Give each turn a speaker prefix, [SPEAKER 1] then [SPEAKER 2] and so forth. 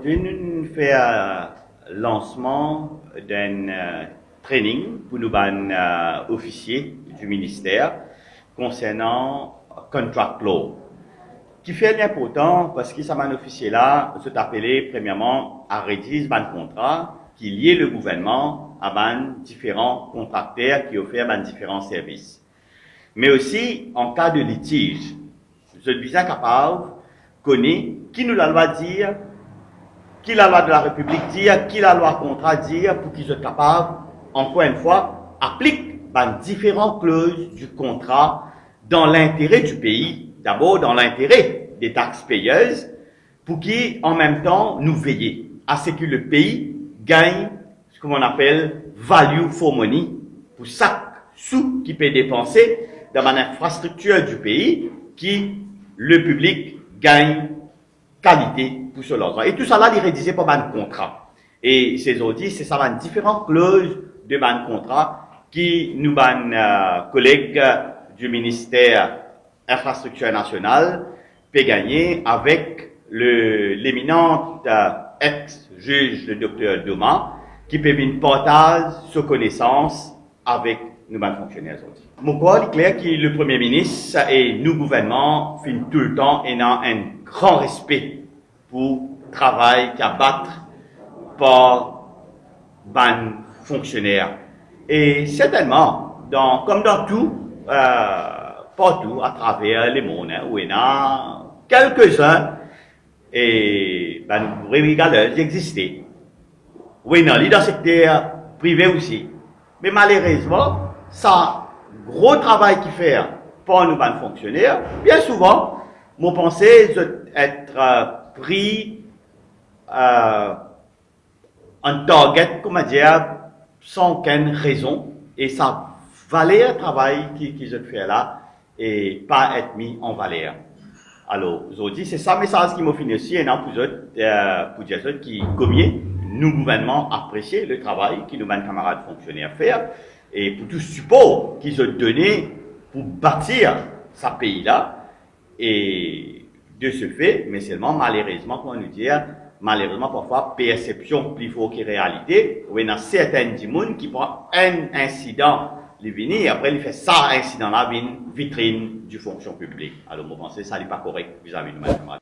[SPEAKER 1] Aujourd'hui, nous faisons lancement d'un training pour nous officiers du ministère concernant contract law, qui fait l'important parce que ça m'a officier là, se appelé premièrement à rédiger un contrat qui lie le gouvernement à différents contracteurs qui offrent différents services. Mais aussi en cas de litige, je suis bien capable connaître qui nous la loi dire, qui la loi de la République dire, qui la loi contrat dire, pour qu'ils soient capables, encore une fois, appliquer différentes clauses du contrat dans l'intérêt du pays, d'abord dans l'intérêt des taxes payeuses, pour qui, en même temps, nous veiller à ce que le pays gagne ce qu'on appelle value for money, pour chaque sou qui peut dépenser dans l'infrastructure du pays, qui le public gagne qualité pour ce logement. Et tout ça là, il est rédigé par un contrat. Et ces audits, c'est ça, différentes clauses de un contrat qui nous, collègues du ministère Infrastructure nationale, peut gagner avec l'éminente ex-juge, le docteur Doma, qui peut venir partager ses connaissances avec nous, fonctionnaires aussi. Mon corps est clair que le Premier ministre et nous, gouvernement, finissent tout le temps et ont un grand respect pour le travail qui abattre par les fonctionnaires. Et certainement, comme dans tout, partout à travers le monde, où il y a quelques-uns et régaleuses existaient. Oui, dans le secteur privé aussi. Mais malheureusement, ça, gros travail qu'il fait pour nous, fonctionnaires, bien souvent, mon pensée être pris en target, comment dire, sans aucune raison, et ça valait le travail qu'ils ont fait là, et pas être mis en valeur. Alors, aujourd'hui, c'est ça le message qui m'a fini aussi, et non pour dire qui, comme nous, gouvernement, apprécier le travail que nos camarades fonctionnaires font, et pour tout support qu'ils ont donné pour bâtir ce pays-là, et de ce fait, mais seulement malheureusement, comment nous dire, malheureusement parfois perception plus fort que réalité, où il y a certains gens qui prennent un incident, il vient et après il fait ça incident-là, une vitrine du fonction publique. Alors, moi, je pense que ça n'est pas correct vis-à-vis de nos camarades.